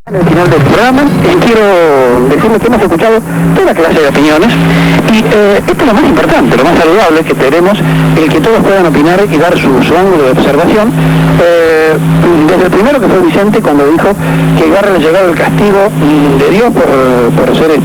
Al final del programa quiero decirles que hemos escuchado toda clase de opiniones y esto es lo más importante, lo más saludable que tenemos, el que todos puedan opinar y dar su ángulo de observación. Desde el primero que fue Vicente cuando dijo que Ibarra le llegaba el castigo de Dios por ser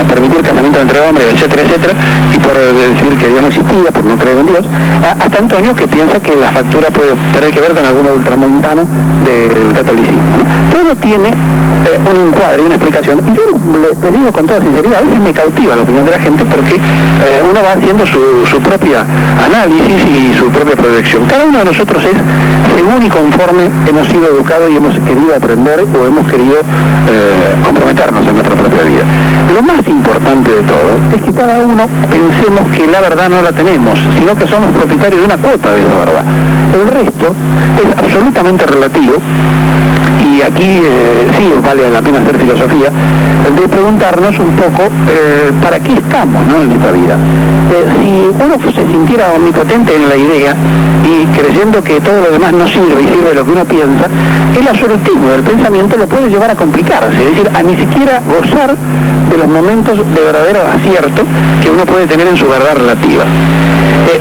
permitir casamiento entre hombres, etcétera, etcétera, y por decir que Dios no existía, por no creer en Dios, hasta Antonio que piensa que la factura puede tener que ver con alguno ultramontano del catolicismo, ¿no? Todo tiene un encuadre y una explicación, y yo les digo con toda sinceridad, a veces me cautiva la opinión de la gente porque uno va haciendo su propia análisis y su propia proyección. Cada uno de nosotros es según y conforme hemos sido educados y hemos querido aprender o hemos querido comprometernos en nuestra propia vida. Lo más importante de todo es que cada uno pensemos que la verdad no la tenemos, sino que somos propietarios de una cuota de esa verdad. El resto es absolutamente relativo. Y aquí sí vale la pena hacer filosofía, de preguntarnos un poco para qué estamos, ¿no?, en esta vida. Si uno se sintiera omnipotente en la idea y creyendo que todo lo demás no sirve y sirve lo que uno piensa, el absolutismo del pensamiento lo puede llevar a complicarse, es decir, a ni siquiera gozar de los momentos de verdadero acierto que uno puede tener en su verdad relativa.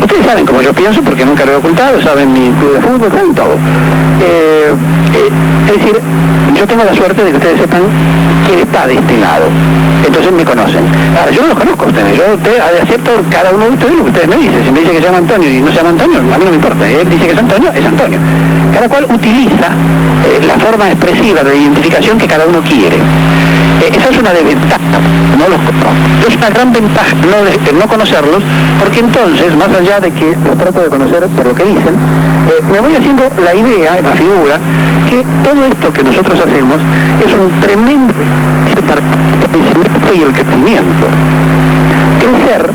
Ustedes saben cómo yo pienso, porque nunca lo he ocultado, saben mi club de fútbol, saben todo. Es decir, yo tengo la suerte de que ustedes sepan quién está de este lado. Entonces me conocen. Ahora, yo no los conozco a ustedes, yo acepto cada uno de ustedes lo que ustedes me dicen. Si me dice que se llama Antonio y no se llama Antonio, a mí no me importa. Él dice que es Antonio, es Antonio. Cada cual utiliza la forma expresiva de identificación que cada uno quiere. Esa es una desventaja, no los conozco. Es una gran ventaja no conocerlos, porque entonces, más allá de que los trato de conocer por lo que dicen, me voy haciendo la idea, la figura, que todo esto que nosotros hacemos es un tremendo para el crecimiento y el crecimiento. Crecer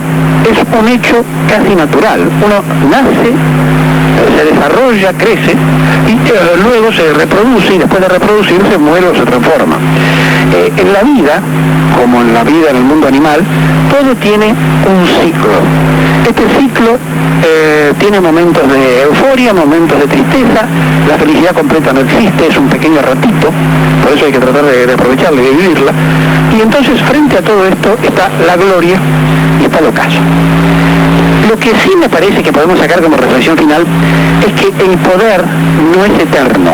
es un hecho casi natural. Uno nace, se desarrolla, crece y luego se reproduce, y después de reproducirse muere o se transforma. En la vida, como en la vida en el mundo animal, todo tiene un ciclo. Este ciclo tiene momentos de euforia, momentos de tristeza. La felicidad completa no existe, es un pequeño ratito, por eso hay que tratar de aprovecharla y de vivirla. Y entonces, frente a todo esto, está la gloria y está el ocaso. Lo que sí me parece que podemos sacar como reflexión final es que el poder no es eterno.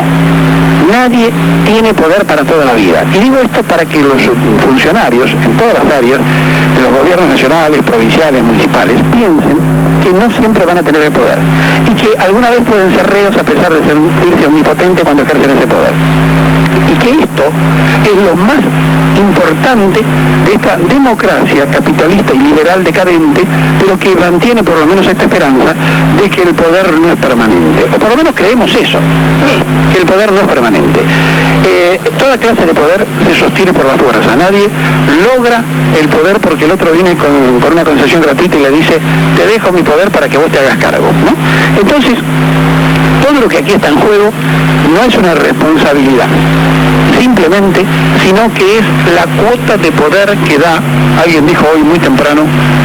Nadie tiene poder para toda la vida. Y digo esto para que los funcionarios en todas las áreas de los gobiernos nacionales, provinciales, municipales, piensen que no siempre van a tener el poder y que alguna vez pueden ser reos a pesar de sentirse omnipotente cuando ejercen ese poder. Y que esto es lo más importante de esta democracia capitalista y liberal decadente, pero que mantiene por lo menos esta esperanza de que el poder no es permanente. O por lo menos creemos eso, que el poder no es permanente. Toda clase de poder se sostiene por la fuerza. Nadie logra el poder porque el otro viene con una concesión gratuita y le dice, te dejo mi poder para que vos te hagas cargo, ¿no? Entonces, todo lo que aquí está en juego no es una responsabilidad, simplemente, sino que es la cuota de poder que da, alguien dijo hoy muy temprano,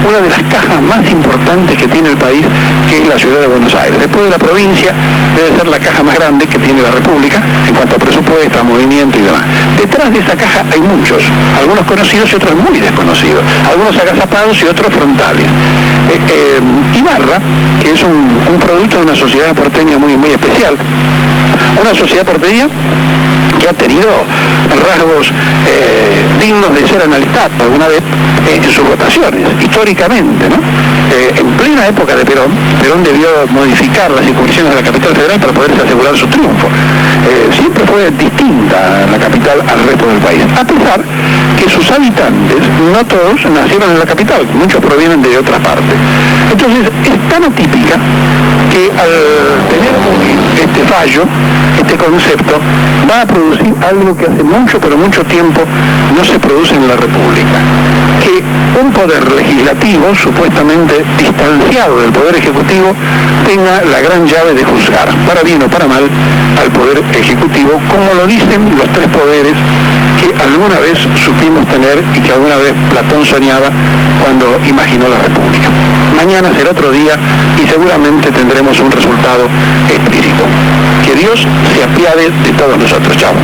una de las cajas más importantes que tiene el país, que es la ciudad de Buenos Aires. Después de la provincia, debe ser la caja más grande que tiene la República, en cuanto a presupuesto, a movimiento y demás. Detrás de esa caja hay muchos, algunos conocidos y otros muy desconocidos, algunos agazapados y otros frontales. Ibarra, que es un producto de una sociedad porteña muy especial, una sociedad porteña que ha tenido rasgos dignos de ser analizados alguna vez en sus votaciones, históricamente, ¿no? En plena época de Perón debió modificar las circunscripciones de la capital federal para poderse asegurar su triunfo. Siempre fue distinta la capital al resto del país, a pesar que sus habitantes, no todos, nacieron en la capital, muchos provienen de otras partes. Entonces, es tan atípica que al tener este fallo, este concepto, va a producir algo que hace mucho, pero mucho tiempo no se produce en la República. Que un poder legislativo, supuestamente distanciado del poder ejecutivo, tenga la gran llave de juzgar, para bien o para mal, al poder ejecutivo, como lo dicen los tres poderes que alguna vez supimos tener y que alguna vez Platón soñaba cuando imaginó la República. Mañana será otro día y seguramente tendremos un resultado explícito. Que Dios se apiade de todos nosotros. Chao.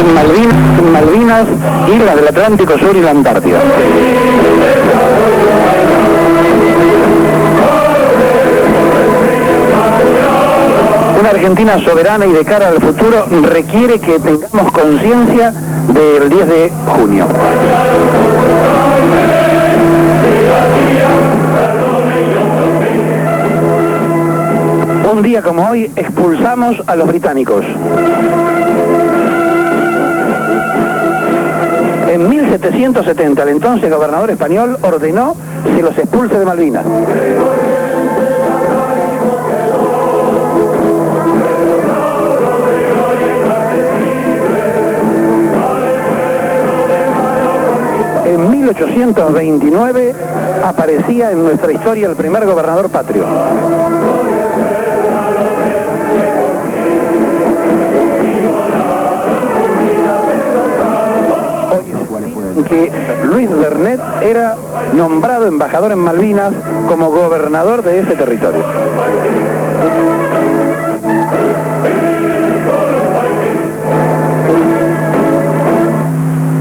Malvinas, Islas del Atlántico Sur y la Antártida. Una Argentina soberana y de cara al futuro requiere que tengamos conciencia del 10 de junio. Un día como hoy expulsamos a los británicos. En 1770 el entonces gobernador español ordenó que los expulse de Malvinas. En 1829 aparecía en nuestra historia el primer gobernador patrio. Que Luis Bernet era nombrado embajador en Malvinas como gobernador de ese territorio.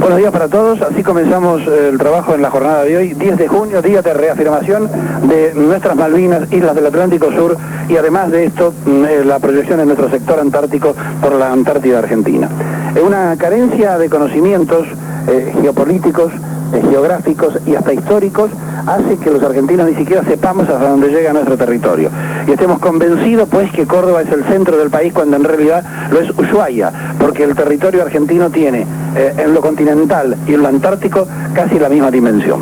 Buenos días para todos, así comenzamos el trabajo en la jornada de hoy, 10 de junio, día de reafirmación de nuestras Malvinas, Islas del Atlántico Sur, y además de esto, la proyección en nuestro sector antártico por la Antártida Argentina. Una carencia de conocimientos geopolíticos, geográficos y hasta históricos hace que los argentinos ni siquiera sepamos hasta dónde llega nuestro territorio. Y estemos convencidos pues que Córdoba es el centro del país cuando en realidad lo es Ushuaia, porque el territorio argentino tiene en lo continental y en lo antártico casi la misma dimensión.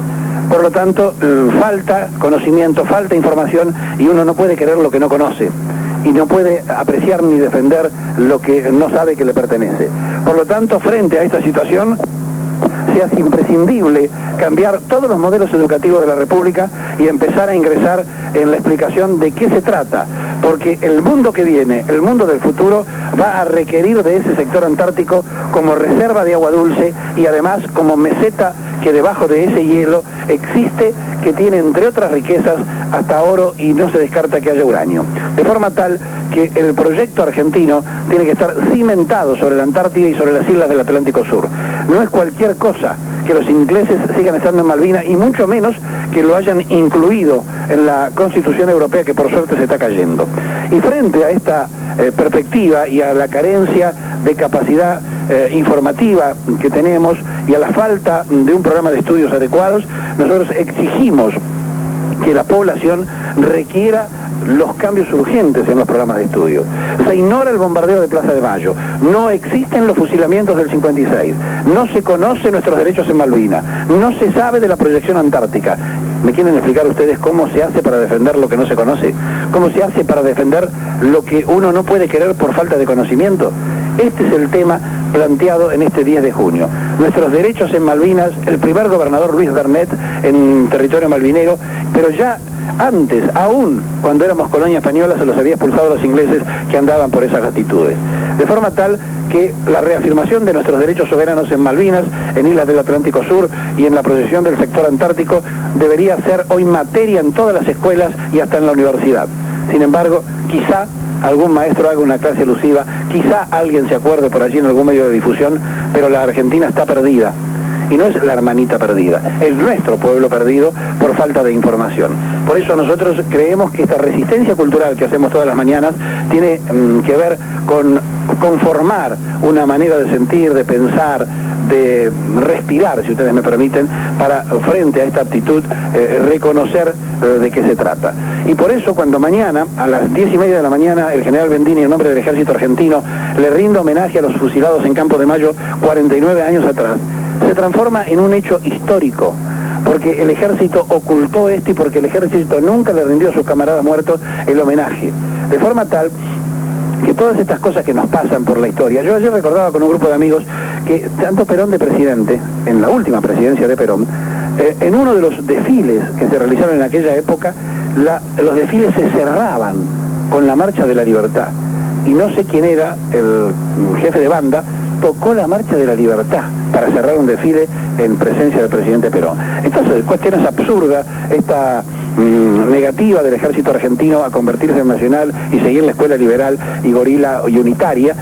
Por lo tanto, falta conocimiento, falta información y uno no puede querer lo que no conoce. Y no puede apreciar ni defender lo que no sabe que le pertenece. Por lo tanto, frente a esta situación, se hace imprescindible cambiar todos los modelos educativos de la República y empezar a ingresar en la explicación de qué se trata, porque el mundo que viene, el mundo del futuro, va a requerir de ese sector antártico como reserva de agua dulce y además como meseta que debajo de ese hielo existe, que tiene entre otras riquezas hasta oro y no se descarta que haya uranio. De forma tal que el proyecto argentino tiene que estar cimentado sobre la Antártida y sobre las islas del Atlántico Sur. No es cualquier cosa que los ingleses sigan estando en Malvinas y mucho menos que lo hayan incluido en la Constitución Europea que por suerte se está cayendo. Y frente a esta perspectiva y a la carencia de capacidad informativa que tenemos y a la falta de un programa de estudios adecuados, nosotros exigimos que la población requiera los cambios urgentes en los programas de estudio. Se ignora el bombardeo de Plaza de Mayo, no existen los fusilamientos del 56, no se conocen nuestros derechos en Malvinas, no se sabe de la proyección antártica. ¿Me quieren explicar ustedes cómo se hace para defender lo que no se conoce? ¿Cómo se hace para defender lo que uno no puede querer por falta de conocimiento? Este es el tema planteado en este 10 de junio. Nuestros derechos en Malvinas, el primer gobernador Luis Bernet en territorio malvinero, pero ya antes, aún cuando éramos colonia española, se los había expulsado a los ingleses que andaban por esas latitudes. De forma tal que la reafirmación de nuestros derechos soberanos en Malvinas, en Islas del Atlántico Sur y en la proyección del sector antártico debería ser hoy materia en todas las escuelas y hasta en la universidad. Sin embargo, quizá algún maestro haga una clase alusiva, quizá alguien se acuerde por allí en algún medio de difusión, pero la Argentina está perdida. Y no es la hermanita perdida, es nuestro pueblo perdido por falta de información. Por eso nosotros creemos que esta resistencia cultural que hacemos todas las mañanas tiene que ver con conformar una manera de sentir, de pensar, de respirar, si ustedes me permiten, para frente a esta actitud reconocer de qué se trata. Y por eso cuando mañana, a las 10:30 de la mañana, el general Bendini, en nombre del Ejército Argentino, le rinde homenaje a los fusilados en Campo de Mayo 49 años atrás, se transforma en un hecho histórico, porque el ejército ocultó esto y porque el ejército nunca le rindió a sus camaradas muertos el homenaje. De forma tal que todas estas cosas que nos pasan por la historia, yo ayer recordaba con un grupo de amigos que tanto Perón de presidente, en la última presidencia de Perón, en uno de los desfiles que se realizaron en aquella época, los desfiles se cerraban con la Marcha de la Libertad. Y no sé quién era el jefe de banda, tocó la Marcha de la Libertad para cerrar un desfile en presencia del presidente Perón. Entonces, cuestiones absurdas, esta negativa del ejército argentino a convertirse en nacional y seguir la escuela liberal y gorila y unitaria,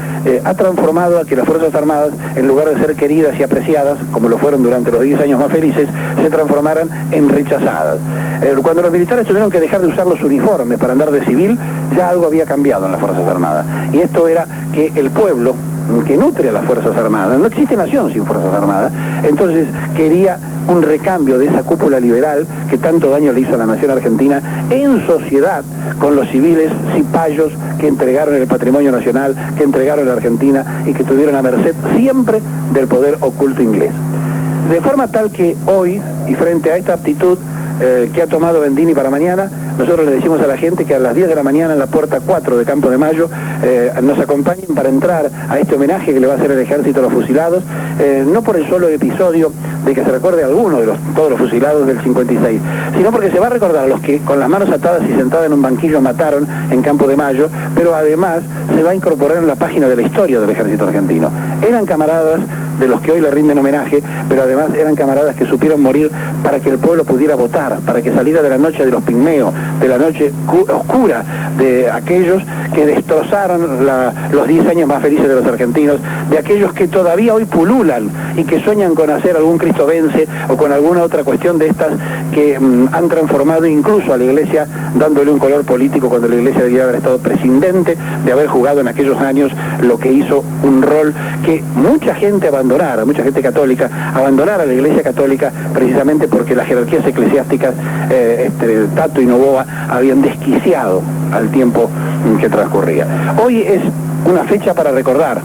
ha transformado a que las Fuerzas Armadas, en lugar de ser queridas y apreciadas, como lo fueron durante los 10 años más felices, se transformaran en rechazadas. Cuando los militares tuvieron que dejar de usar los uniformes para andar de civil, ya algo había cambiado en las Fuerzas Armadas. Y esto era que el pueblo, que nutre a las Fuerzas Armadas, no existe nación sin Fuerzas Armadas, entonces quería un recambio de esa cúpula liberal que tanto daño le hizo a la nación argentina en sociedad con los civiles cipayos que entregaron el patrimonio nacional, que entregaron la Argentina y que estuvieron a merced siempre del poder oculto inglés. De forma tal que hoy, y frente a esta actitud que ha tomado Bendini para mañana, nosotros le decimos a la gente que a las 10 de la mañana en la puerta 4 de Campo de Mayo nos acompañen para entrar a este homenaje que le va a hacer el ejército a los fusilados, no por el solo episodio de que se recuerde a alguno de todos los fusilados del 56, sino porque se va a recordar a los que con las manos atadas y sentadas en un banquillo mataron en Campo de Mayo, pero además se va a incorporar en la página de la historia del ejército argentino. Eran camaradas de los que hoy le rinden homenaje, pero además eran camaradas que supieron morir para que el pueblo pudiera votar, para que saliera de la noche de los pigmeos, de la noche oscura de aquellos que destrozaron los 10 años más felices de los argentinos, de aquellos que todavía hoy pululan y que sueñan con hacer algún Cristo vence o con alguna otra cuestión de estas que han transformado incluso a la Iglesia, dándole un color político cuando la Iglesia debería haber estado prescindente de haber jugado en aquellos años lo que hizo un rol que mucha gente abandonara, mucha gente católica abandonara la Iglesia católica precisamente porque las jerarquías eclesiásticas Tato y Noboa habían desquiciado al tiempo que transcurría. Hoy es una fecha para recordar,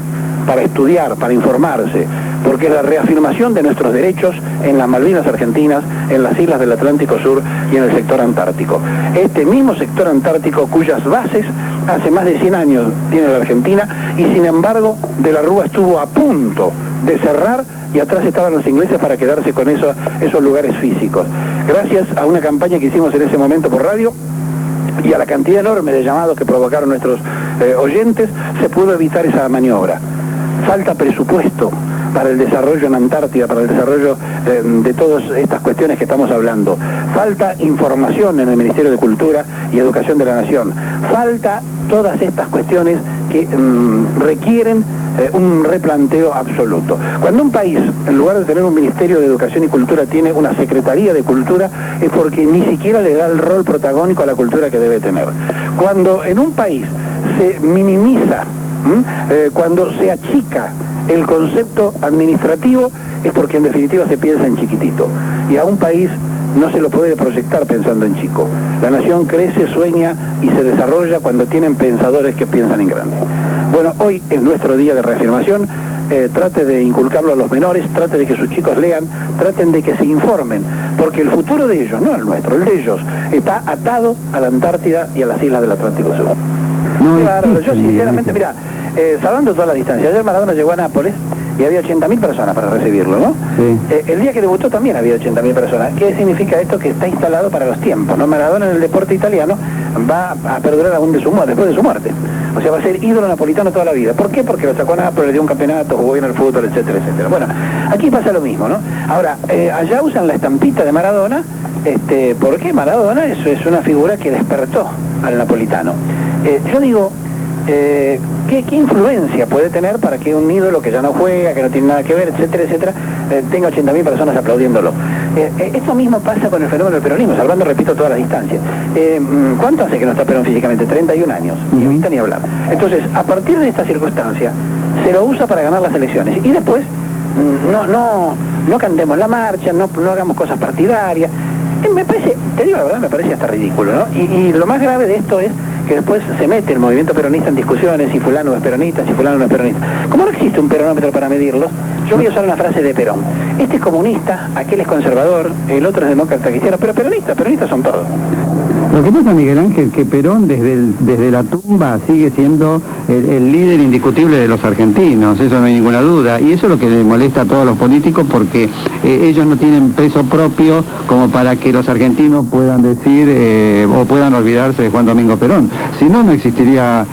para estudiar, para informarse, porque es la reafirmación de nuestros derechos en las Malvinas Argentinas, en las islas del Atlántico Sur y en el sector antártico. Este mismo sector antártico cuyas bases hace más de 100 años tiene la Argentina y sin embargo de la Rúa estuvo a punto de cerrar y atrás estaban los ingleses para quedarse con esos lugares físicos. Gracias a una campaña que hicimos en ese momento por radio y a la cantidad enorme de llamados que provocaron nuestros oyentes, se pudo evitar esa maniobra. Falta presupuesto para el desarrollo en Antártida, para el desarrollo de todas estas cuestiones que estamos hablando. Falta información en el Ministerio de Cultura y Educación de la Nación. Falta todas estas cuestiones que requieren un replanteo absoluto. Cuando un país, en lugar de tener un Ministerio de Educación y Cultura, tiene una Secretaría de Cultura, es porque ni siquiera le da el rol protagónico a la cultura que debe tener. Cuando en un país se minimiza, cuando se achica el concepto administrativo, es porque en definitiva se piensa en chiquitito. Y a un país no se lo puede proyectar pensando en chico. La nación crece, sueña y se desarrolla cuando tienen pensadores que piensan en grande. Bueno, hoy es nuestro día de reafirmación. Trate de inculcarlo a los menores, trate de que sus chicos lean, traten de que se informen, porque el futuro de ellos, no el nuestro, el de ellos, está atado a la Antártida y a las islas del Atlántico Sur. Claro, yo sinceramente, mira, salvando toda la distancia, ayer Maradona llegó a Nápoles y había 80.000 personas para recibirlo, ¿no? Sí. El día que debutó también había 80.000 personas. ¿Qué significa esto? Que está instalado para los tiempos, ¿no? Maradona en el deporte italiano va a perdurar aún después de su muerte. O sea, va a ser ídolo napolitano toda la vida. ¿Por qué? Porque lo sacó a Nápoles, le dio un campeonato, jugó bien al fútbol, etcétera, etcétera. Bueno, aquí pasa lo mismo, ¿no? Ahora, allá usan la estampita de Maradona, porque Maradona es una figura que despertó al napolitano. Yo digo, ¿qué influencia puede tener para que un ídolo que ya no juega, que no tiene nada que ver, etcétera, etcétera, tenga 80.000 personas aplaudiéndolo? Esto mismo pasa con el fenómeno del peronismo, salvando, repito, todas las distancias. ¿Cuánto hace que no está Perón físicamente? 31 años, y ahorita ni hablar. Entonces, a partir de esta circunstancia, se lo usa para ganar las elecciones. Y después, no cantemos la marcha, no hagamos cosas partidarias. Me parece, te digo la verdad, me parece hasta ridículo, ¿no? Y lo más grave de esto es que después se mete el movimiento peronista en discusiones, si fulano es peronista, si fulano no es peronista. Como no existe un peronómetro para medirlos, yo voy a usar una frase de Perón. Este es comunista, aquel es conservador, el otro es demócrata cristiano, pero peronistas son todos. Lo que pasa, Miguel Ángel, que Perón desde la tumba sigue siendo el líder indiscutible de los argentinos, eso no hay ninguna duda, y eso es lo que le molesta a todos los políticos, porque ellos no tienen peso propio como para que los argentinos puedan decir o puedan olvidarse de Juan Domingo Perón. Si no, no existiría.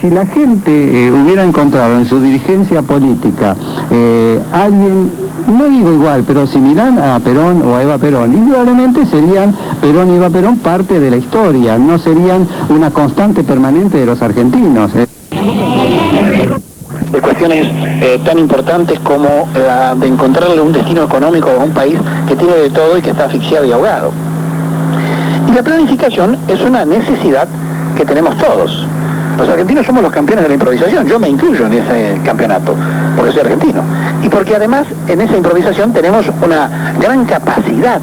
Si la gente hubiera encontrado en su dirigencia política alguien, no digo igual, pero similar a Perón o a Eva Perón, indudablemente serían Perón y Eva Perón parte de la historia, no serían una constante permanente de los argentinos. de cuestiones tan importantes como la de encontrarle un destino económico a un país que tiene de todo y que está asfixiado y ahogado. Y la planificación es una necesidad que tenemos todos. Los argentinos somos los campeones de la improvisación, yo me incluyo en ese campeonato, porque soy argentino. Y porque además en esa improvisación tenemos una gran capacidad.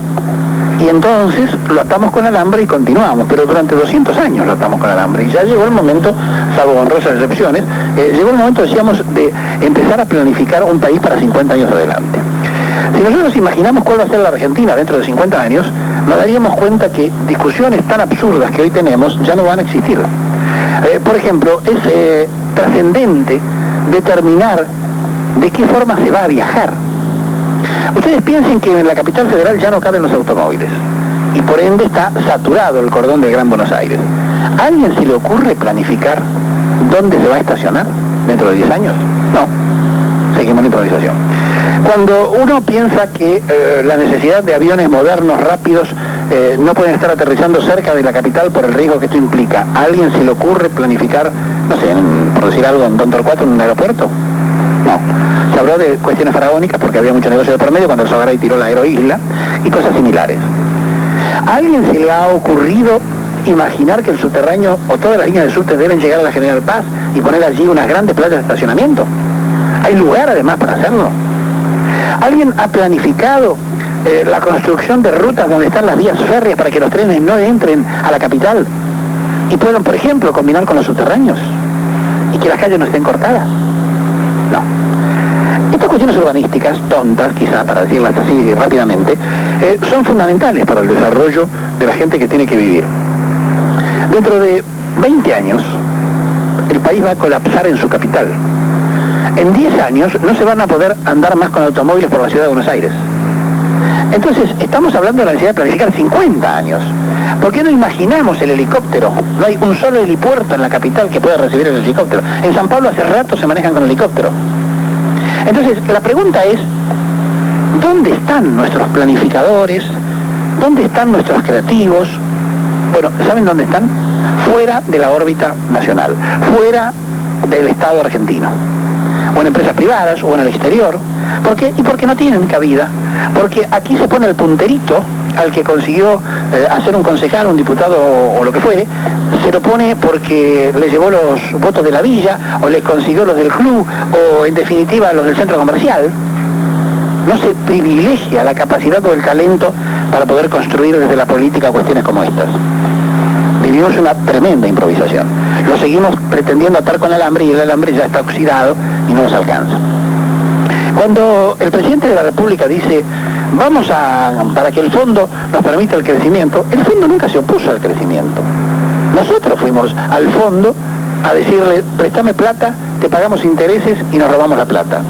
Y entonces lo atamos con alambre y continuamos, pero durante 200 años lo atamos con alambre. Y ya llegó el momento, salvo honrosas excepciones, llegó el momento, decíamos, de empezar a planificar un país para 50 años adelante. Si nosotros imaginamos cuál va a ser la Argentina dentro de 50 años, nos daríamos cuenta que discusiones tan absurdas que hoy tenemos ya no van a existir. Por ejemplo, es trascendente determinar de qué forma se va a viajar. Ustedes piensen que en la capital federal ya no caben los automóviles y por ende está saturado el cordón del Gran Buenos Aires. ¿A alguien se le ocurre planificar dónde se va a estacionar dentro de 10 años? No, seguimos la improvisación. Cuando uno piensa que la necesidad de aviones modernos, rápidos, no pueden estar aterrizando cerca de la capital por el riesgo que esto implica, ¿a alguien se le ocurre planificar, no sé, por decir algo, en Don Torcuato, en un aeropuerto? No. Se habló de cuestiones faraónicas porque había mucho negocio de por medio cuando el Sogaray tiró la aeroisla y cosas similares. ¿A alguien se le ha ocurrido imaginar que el subterráneo o todas las líneas de subte deben llegar a la General Paz y poner allí unas grandes playas de estacionamiento? ¿Hay lugar además para hacerlo? ¿Alguien ha planificado la construcción de rutas donde están las vías férreas para que los trenes no entren a la capital y puedan, por ejemplo, combinar con los subterráneos y que las calles no estén cortadas? No. Estas cuestiones urbanísticas, tontas quizá, para decirlas así rápidamente, son fundamentales para el desarrollo de la gente que tiene que vivir. Dentro de 20 años, el país va a colapsar en su capital. En 10 años no se van a poder andar más con automóviles por la ciudad de Buenos Aires. Entonces, estamos hablando de la necesidad de planificar 50 años. ¿Por qué no imaginamos el helicóptero? No hay un solo helipuerto en la capital que pueda recibir el helicóptero. En San Pablo hace rato se manejan con helicóptero. Entonces, la pregunta es, ¿dónde están nuestros planificadores? ¿Dónde están nuestros creativos? Bueno, ¿saben dónde están? Fuera de la órbita nacional, fuera del Estado argentino, o en empresas privadas, o en el exterior. ¿Por qué? Y porque no tienen cabida. Porque aquí se pone el punterito al que consiguió hacer un concejal, un diputado o lo que fuere, se lo pone porque le llevó los votos de la villa, o le consiguió los del club, o en definitiva los del centro comercial. No se privilegia la capacidad o el talento para poder construir desde la política cuestiones como estas. Vivimos una tremenda improvisación. Lo seguimos pretendiendo atar con alambre y el alambre ya está oxidado y no nos alcanza. Cuando el presidente de la República dice, para que el fondo nos permita el crecimiento, el fondo nunca se opuso al crecimiento. Nosotros fuimos al fondo a decirle, préstame plata, te pagamos intereses y nos robamos la plata.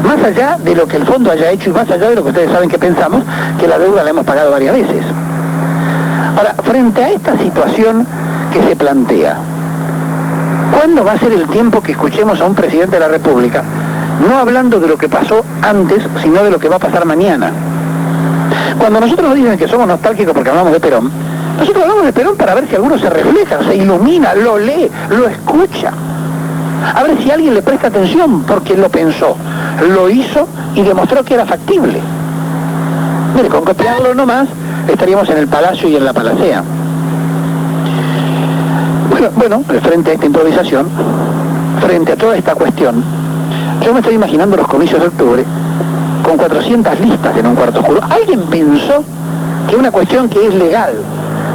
Más allá de lo que el fondo haya hecho y más allá de lo que ustedes saben que pensamos, que la deuda la hemos pagado varias veces. Ahora, frente a esta situación que se plantea, ¿cuándo va a ser el tiempo que escuchemos a un presidente de la República no hablando de lo que pasó antes, sino de lo que va a pasar mañana? Cuando nosotros nos dicen que somos nostálgicos porque hablamos de Perón, nosotros hablamos de Perón para ver si alguno se refleja, se ilumina, lo lee, lo escucha. A ver si alguien le presta atención porque lo pensó, lo hizo y demostró que era factible. Mire, con copiarlo nomás estaríamos en el Palacio y en la Palacea. Bueno, frente a esta improvisación, frente a toda esta cuestión, yo me estoy imaginando los comicios de octubre con 400 listas en un cuarto oscuro. ¿Alguien pensó que una cuestión que es legal,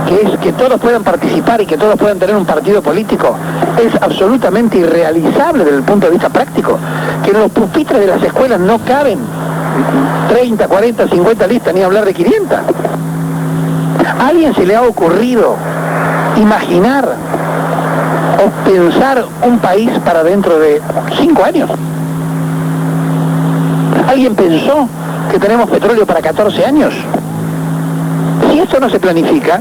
que es que todos puedan participar y que todos puedan tener un partido político, es absolutamente irrealizable desde el punto de vista práctico? Que en los pupitres de las escuelas no caben 30, 40, 50 listas, ni hablar de 500. ¿A alguien se le ha ocurrido imaginar o pensar un país para dentro de 5 años? ¿Alguien pensó que tenemos petróleo para 14 años? Si esto no se planifica,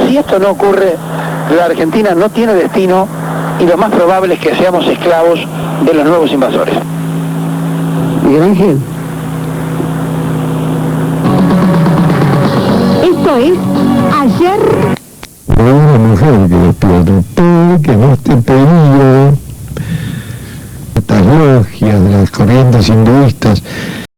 si esto no ocurre, la Argentina no tiene destino y lo más probable es que seamos esclavos de los nuevos invasores. Miguel Ángel. Esto es Ayer. Una mujer que despierta todo, que no esté pedido. Estás logias, de las corrientes hinduistas,